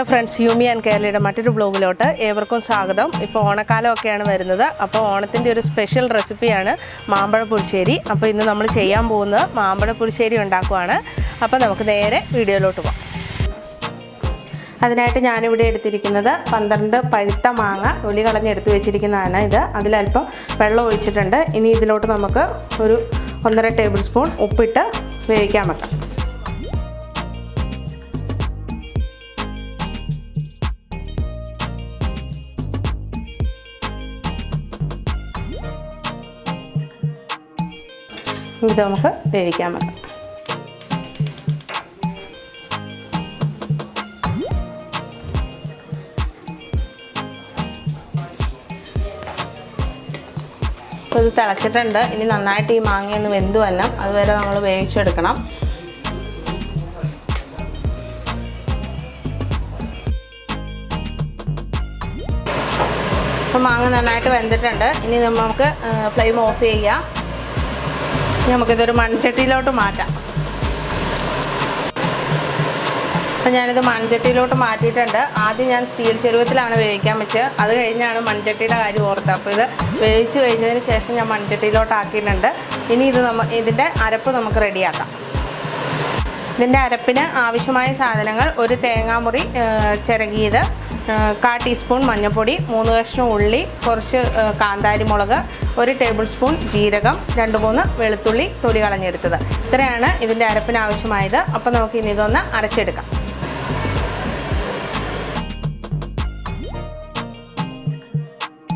Friends, യൂമി and കേരളയുടെ മറ്റൊരു വ്ലോഗിലോട്ട് ഏവർക്കും സ്വാഗതം. ഇപ്പോൾ ഓണക്കാലമൊക്കെയാണ് വരുന്നത്. അപ്പോൾ ഓണത്തിൻ്റെ ഒരു സ്പെഷ്യൽ റെസിപ്പിയാണ് മാമ്പഴ പുളിശ്ശേരി. അപ്പോൾ ഇന്ന് നമ്മൾ ചെയ്യാൻ പോകുന്നത് മാമ്പഴ പുളിശ്ശേരി ഉണ്ടാക്കുവാണ്. അപ്പോൾ നമുക്ക് നേരെ വീഡിയോയിലോട്ട് പോകാം. അതിനായിട്ട് ഞാനിവിടെ എടുത്തിരിക്കുന്നത് 12 പഴുത്ത മാങ്ങ തൊലി കളഞ്ഞെടുത്ത് വെച്ചിരിക്കുന്നതാണ്. അതിലല്പം വെള്ളം ഒഴിച്ചിട്ടുണ്ട്. ഇനി ഇതിലോട്ട് നമുക്ക് ഒരു 1.5 ടേബിൾ സ്പൂൺ ഉപ്പിട്ട് വേവിക്കാൻ വെക്കാം. ഇത് നമുക്ക് വേവിക്കാൻ വെക്കാം. അപ്പോൾ ഇത് തിളച്ചിട്ടുണ്ട്. ഇനി നന്നായിട്ട് ഈ മാങ്ങയൊന്ന് വെന്ത് വരണം. അതുവരെ നമ്മൾ വേവിച്ചെടുക്കണം. അപ്പോൾ മാങ്ങ നന്നായിട്ട് വെന്തിട്ടുണ്ട്. ഇനി നമുക്ക് ഫ്ലെയിം ഓഫ് ചെയ്യാം. നമുക്കിതൊരു മൺചട്ടിയിലോട്ട് മാറ്റാം. അപ്പോൾ ഞാനിത് മൺചട്ടിയിലോട്ട് മാറ്റിയിട്ടുണ്ട്. ആദ്യം ഞാൻ സ്റ്റീൽ ചെരുവത്തിലാണ് വേവിക്കാൻ വെച്ചത്. അത് കഴിഞ്ഞാണ് മൺചട്ടിയുടെ കാര്യം ഓർത്തത്. അപ്പോൾ ഇത് വേവിച്ച് കഴിഞ്ഞതിന് ശേഷം ഞാൻ മൺചട്ടിയിലോട്ട് ആക്കിയിട്ടുണ്ട്. ഇനി ഇതിൻ്റെ അരപ്പ് നമുക്ക് റെഡിയാക്കാം. ഇതിൻ്റെ അരപ്പിന് ആവശ്യമായ സാധനങ്ങൾ: ഒരു തേങ്ങാമുറി ചിരകിയത്, 1/4 ടീസ്പൂൺ മഞ്ഞൾപ്പൊടി, 3 കഷ്ണം ഉള്ളി, കുറച്ച് കാന്താരി മുളക്, 1 ടേബിൾ സ്പൂൺ ജീരകം, 2-3 വെളുത്തുള്ളി തൊലി കളഞ്ഞെടുത്തത്. ഇത്രയാണ് ഇതിൻ്റെ അരപ്പിന് ആവശ്യമായത്. അപ്പോൾ നമുക്ക് ഇനി ഇതൊന്ന് അരച്ചെടുക്കാം.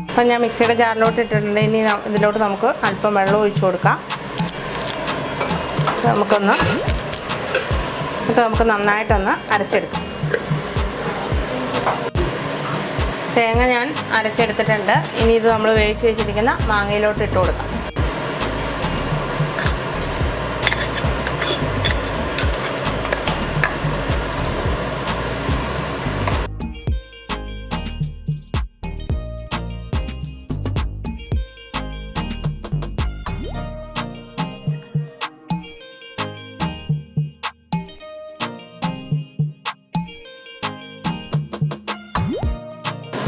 അപ്പം ഞാൻ മിക്സിയുടെ ജാറിലോട്ട് ഇട്ടിട്ടുണ്ട്. ഇനി ഇതിലോട്ട് നമുക്ക് അല്പം വെള്ളം ഒഴിച്ചു കൊടുക്കാം. നമുക്ക് നന്നായിട്ടൊന്ന് അരച്ചെടുക്കാം. തേങ്ങ ഞാൻ അരച്ചെടുത്തിട്ടുണ്ട്. ഇനി ഇത് നമ്മൾ വേവിച്ച് വെച്ചിരിക്കുന്ന മാങ്ങയിലോട്ട് ഇട്ട് കൊടുക്കാം.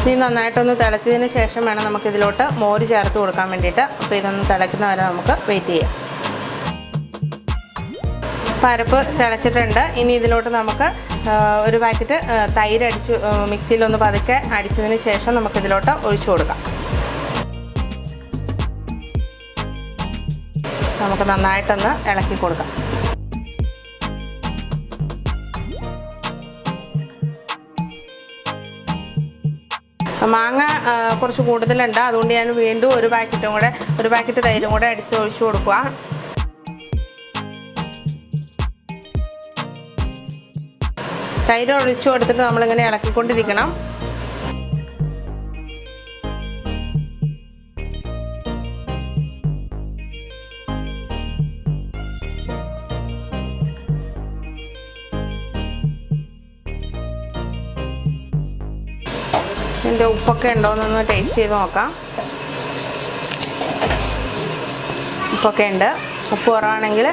ഇനി നന്നായിട്ടൊന്ന് തിളച്ചതിന് ശേഷം വേണം നമുക്കിതിലോട്ട് മോര് ചേർത്ത് കൊടുക്കാൻ വേണ്ടിയിട്ട്. അപ്പോൾ ഇതൊന്ന് തിളയ്ക്കുന്ന വരെ നമുക്ക് വെയിറ്റ് ചെയ്യാം. പരപ്പ് തിളച്ചിട്ടുണ്ട്. ഇനി ഇതിലോട്ട് നമുക്ക് ഒരു പാക്കറ്റ് തൈര് മിക്സിയിലൊന്ന് പതുക്കെ അടിച്ചതിന് ശേഷം നമുക്കിതിലോട്ട് ഒഴിച്ചു കൊടുക്കാം. നമുക്ക് നന്നായിട്ടൊന്ന് ഇളക്കി കൊടുക്കാം. മാങ്ങ കുറച്ച് കൂടുതലുണ്ട്. അതുകൊണ്ട് ഞാൻ വീണ്ടും ഒരു പാക്കറ്റ് തൈരും കൂടെ ഒഴിച്ചു കൊടുക്കുക. തൈര് ഒഴിച്ചു കൊടുത്തിട്ട് നമ്മളിങ്ങനെ ഇളക്കിക്കൊണ്ടിരിക്കണം. ഇതിൻ്റെ ഉപ്പൊക്കെ ഉണ്ടോയെന്നൊന്ന് ടേസ്റ്റ് ചെയ്ത് നോക്കാം. ഉപ്പൊക്കെ ഉണ്ട്. ഉപ്പ് കുറവാണെങ്കിൽ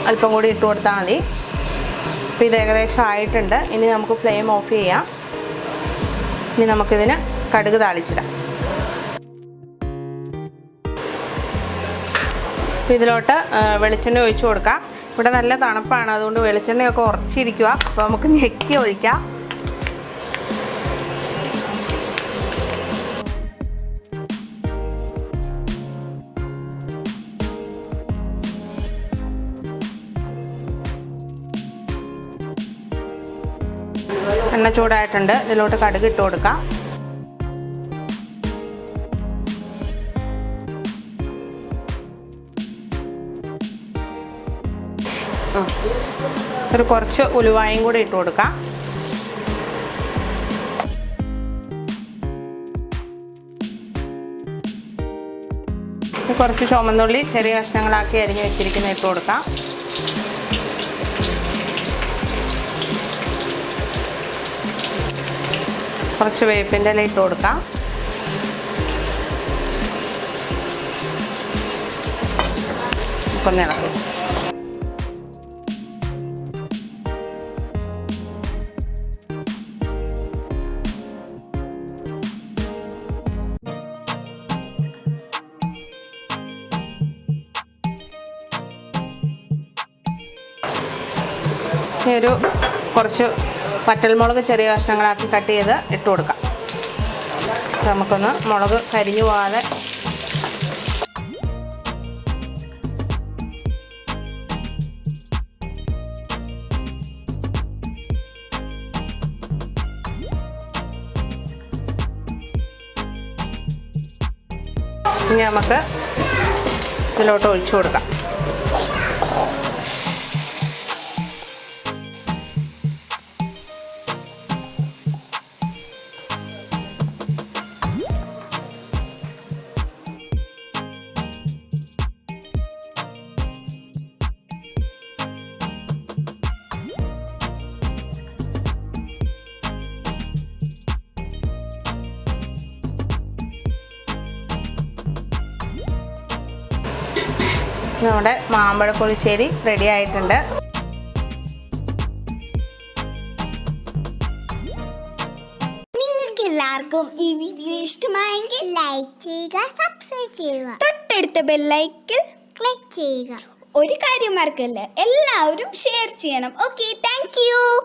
അല്പം കൂടി ഇട്ട് കൊടുത്താൽ മതി. അപ്പോൾ ഇത് ഏകദേശം ആയിട്ടുണ്ട്. ഇനി നമുക്ക് ഫ്ലെയിം ഓഫ് ചെയ്യാം. ഇനി നമുക്കിതിന് കടുക് താളിച്ചിടാം. അപ്പോൾ ഇതിലോട്ട് വെളിച്ചെണ്ണ ഒഴിച്ചു കൊടുക്കാം. ഇവിടെ നല്ല തണുപ്പാണ്, അതുകൊണ്ട് വെളിച്ചെണ്ണയൊക്കെ ഉറച്ചിരിക്കുക. അപ്പോൾ നമുക്ക് ഞെക്കി ഒഴിക്കാം. എണ്ണ ചൂടായിട്ടുണ്ട്. ഇതിലോട്ട് കടുക് ഇട്ട് കൊടുക്കാം. കുറച്ച് ഉലുവായും കൂടി ഇട്ട് കൊടുക്കാം. കുറച്ച് ചുമന്നുള്ളി ചെറിയ കഷ്ണങ്ങളാക്കി അരിഞ്ഞ് വെച്ചിരിക്കുന്ന ഇട്ട് കൊടുക്കാം. കുറച്ച് വേപ്പിൻ്റെ ഇല ഇട്ട് കൊടുക്കാം. ഒന്ന് ഇളക്കും. ഇനി കുറച്ച് വറ്റൽമുളക് ചെറിയ കഷ്ണങ്ങളാക്കി കട്ട് ചെയ്ത് ഇട്ട് കൊടുക്കാം. നമുക്കൊന്ന് മുളക് കരിഞ്ഞു പോകാതെ ഇനി നമുക്ക് ഇതിലോട്ട് ഒഴിച്ചു കൊടുക്കാം. നമ്മുടെ മാമ്പഴ പുളിശ്ശേരി റെഡി ആയിട്ടുണ്ട്. നിങ്ങൾക്ക് എല്ലാവർക്കും ഈ വീഡിയോ ഇഷ്ടമായെങ്കിൽ ലൈക്ക് ചെയ്യുക, സബ്സ്ക്രൈബ് ചെയ്യുക, തൊട്ടടുത്ത ബെല്ലൈക്കൺ ക്ലിക്ക് ചെയ്യുക. ഒരു കാര്യം മറക്കല്ല, എല്ലാവരും ഷെയർ ചെയ്യണം. Okay, thank you.